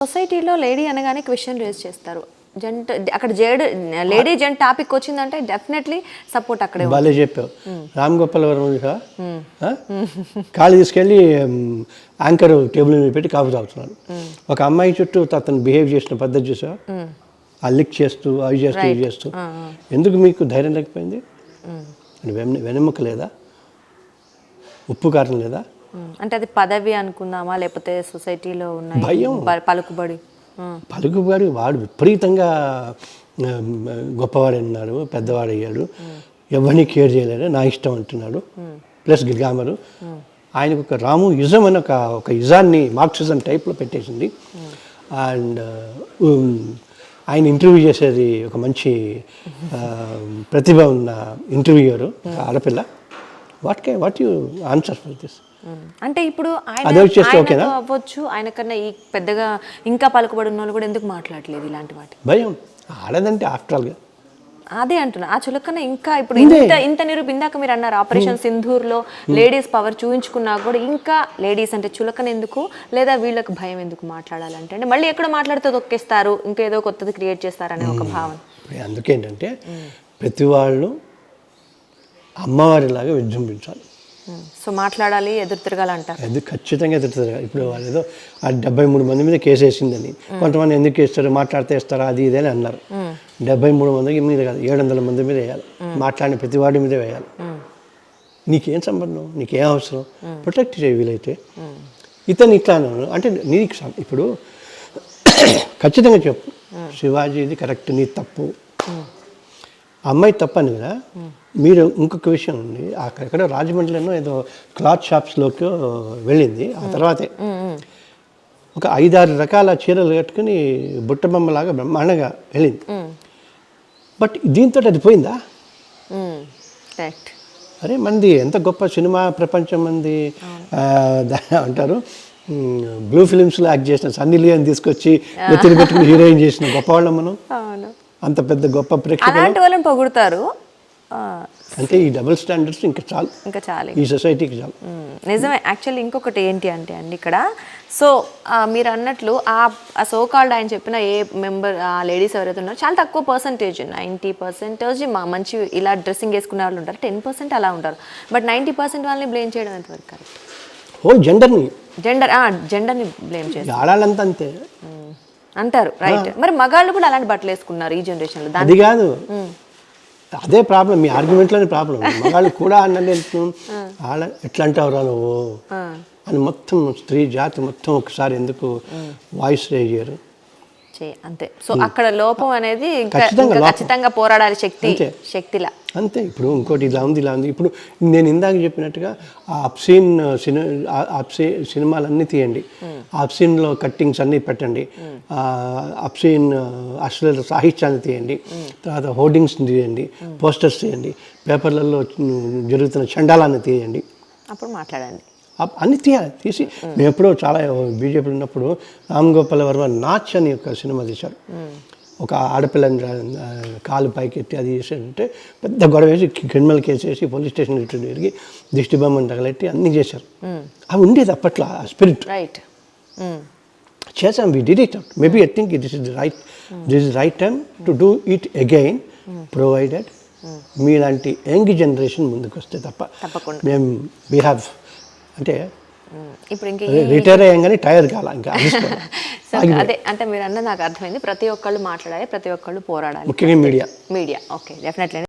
సొసైటీలో లేడీ అనగానే question raise చేస్తారు. జెంట్ అక్కడ లేడీ జెంట్ టాపిక్ వచ్చిందంటే డెఫినెట్లీ సపోర్ట్ అక్కడే ఉంది. బాలే చెప్పావు. రామ్ గోపాల్ వర్మ కాళ్ళు తీసుకెళ్ళి యాంకర్ టేబుల్ మీద పెట్టి కాపు తాగుతున్నాడు. ఒక అమ్మాయి చుట్టూ అతను బిహేవ్ చేసిన పద్ధతి చూసా, ఆ లిక్ చేస్తూ అవి చేస్తూ ఇవి చేస్తూ. ఎందుకు మీకు ధైర్యం లేకపోయింది? వెన్నెముక లేదా? ఉప్పు కారం లేదా? అంటే అది పదవి అనుకుందామా, లేకపోతే సొసైటీలో ఉన్న భయం, పలుకుబడి. వాడు విపరీతంగా గొప్పవాడు అన్నాడు, పెద్దవాడు అయ్యాడు, ఎవరిని కేర్ చేయలేడు, నా ఇష్టం అంటున్నాడు. Plus glamour. ఆయనకు ఒక రాము యుజం అని ఒక యుజాన్ని మార్క్సిజం టైప్లో పెట్టేసింది. అండ్ ఆయన ఇంటర్వ్యూ చేసేది ఒక మంచి ప్రతిభ ఉన్న ఇంటర్వ్యూయర్, ఆడపిల్ల. What you answer for this? అంటే ఇప్పుడు ఆయన అవ్వచ్చు, ఆయన కన్నా ఈ పెద్దగా ఇంకా పలుకుబడి ఉన్న వాళ్ళు కూడా ఎందుకు మాట్లాడలేదు ఇలాంటి వాటి? భయం. ఆడదంటే ఆఫ్టర్ ఆల్గా అదే అంటున్నా. ఆ చులకన ఇంకా ఇప్పుడు ఇంత ఇందాక మీరు అన్నారు ఆపరేషన్ సింధూర్లో లేడీస్ పవర్ చూపించుకున్నా కూడా ఇంకా లేడీస్ అంటే చులకన ఎందుకు, లేదా వీళ్ళకి భయం ఎందుకు మాట్లాడాలంటే? అంటే మళ్ళీ ఎక్కడ మాట్లాడితే తొక్కేస్తారు, ఇంకా ఏదో కొత్తది క్రియేట్ చేస్తారనే ఒక భావన. అందుకేంటంటే ప్రతి వాళ్ళు అమ్మవారిలాగా విజృంభించాలి. సో మాట్లాడాలి, ఎదురు తిరగాలంటారు. అది ఖచ్చితంగా ఎదురు తిరగాలి. ఇప్పుడు వాళ్ళు ఏదో 73 మంది మీద కేసు వేసిందని, కొంతమంది ఎందుకు వేస్తారు, మాట్లాడితే వేస్తారా అది ఇదే అని అన్నారు. 73 మందికి మీద కాదు, 700 మంది మీద వేయాలి. మాట్లాడిన ప్రతి వాడి మీద వేయాలి. నీకేం సంబంధం, నీకేం అవసరం? ప్రొటెక్ట్ చేయ వీలైతే. ఇతను ఇట్లా అంటే నీకు ఇప్పుడు ఖచ్చితంగా చెప్పు, శివాజీది కరెక్ట్, నీ తప్పు, అమ్మాయి తప్పని కదా. మీరు ఇంకొక విషయం ఉంది, అక్కడెక్కడ రాజమండ్రిలోనో ఏదో క్లాత్ షాప్స్లోకి వెళ్ళింది. ఆ తర్వాతే ఒక 5-6 రకాల చీరలు కట్టుకుని బుట్టబొమ్మలాగా బ్రహ్మాండంగా వెళ్ళింది. బట్ దీంతో అది పోయిందా? అరే మంది ఎంత గొప్ప సినిమా ప్రపంచం మంది అంటారు. బ్లూ ఫిలిమ్స్లో యాక్ట్ చేసిన సన్నీ లియోని తీసుకొచ్చి ఎత్తులు పెట్టుకుని హీరోయిన్ చేసిన గొప్పవాళ్ళం మనం. అంత పెద్ద గొప్ప ప్రేక్షకులు పొగుడుతారు. అంటే ఈ డబుల్ స్టాండర్డ్స్ ఇంకా చాలు ఈ సొసైటీకి చాలు. నిజమే. యాక్చువల్లీ ఇంకొకటి ఏంటి అంటే అండి ఇక్కడ, సో మీరు అన్నట్లు ఆ సో కాల్డ్ ఆయన చెప్పిన ఏ మెంబర్ ఆ లేడీస్ ఎవరైతే ఉన్నారో చాలా తక్కువ పర్సంటేజ్, 90% మంచి ఇలా డ్రెస్సింగ్ వేసుకునే వాళ్ళు ఉంటారు, 10% అలా ఉంటారు. బట్ 90% వాళ్ళని బ్లేమ్ చేయడం ఎంతవరకు కరెక్ట్? హోల్ జెండర్ని బ్లేమ్ చేస్తారు. ఆడాలంతా అంతే అంటారు, రైట్. మరి మగాళ్ళు కూడా అలాంటి బట్టలు వేసుకున్నారు ఈ జనరేషన్లో. అది కాదు, అదే ప్రాబ్లం, మీ ఆర్గ్యుమెంట్లోనే ప్రాబ్లం. మగాళ్ళు కూడా అన్నది ఆడ ఎట్లా అంటావురా నువ్వు అని మొత్తం స్త్రీ జాతి మొత్తం ఒకసారి ఎందుకు వాయిస్ రేజ్ చేయరు? అంతే. సో అక్కడ లోపం అనేది ఖచ్చితంగా పోరాడాలి శక్తిలా. అంతే. ఇప్పుడు ఇంకోటి ఇలా ఉంది. ఇప్పుడు నేను ఇందాక చెప్పినట్టుగా ఆ అబ్సీన్ సినిమాలన్నీ తీయండి, అబ్సీన్లో కట్టింగ్స్ అన్నీ పెట్టండి, అబ్సీన్ అశ్లీల సాహిత్యాన్ని తీయండి, తర్వాత హోర్డింగ్స్ని తీయండి, పోస్టర్స్ తీయండి, పేపర్లలో జరుగుతున్న చండాలాన్ని తీయండి, అప్పుడు మాట్లాడండి. అన్నీ తీయాలి. తీసి మేము ఎప్పుడో చాలా బీజేపీ ఉన్నప్పుడు రామ్ గోపాల్ వర్మ నాచ్ అని ఒక సినిమా తీశారు. ఒక ఆడపిల్లని కాలు పైకి ఎత్తి అది చేశారంటే పెద్ద గొడవ వేసి క్రిమినల్ కేసు వేసి పోలీస్ స్టేషన్ తిరిగి దిష్టి బొమ్మను తగలెట్టి అన్నీ చేశారు. అవి ఉండేది అప్పట్లో ఆ స్పిరిట్. చేసాం, we did it. Maybe I think this is right time to do it again, provided మీలాంటి యంగ్ జనరేషన్ ముందుకు వస్తే తప్ప. మేము వీ హ్యావ్ అంటే ఇప్పుడు రిటైర్ అయ్యంగానే టైర్ కాల ఇంకా. అదే అంటే మీరు అన్నది నాకు అర్థమైంది. ప్రతి ఒక్కళ్ళు మాట్లాడాలి, ప్రతి ఒక్కళ్ళు పోరాడాలి, ముఖ్యంగా మీడియా. Okay, definitely.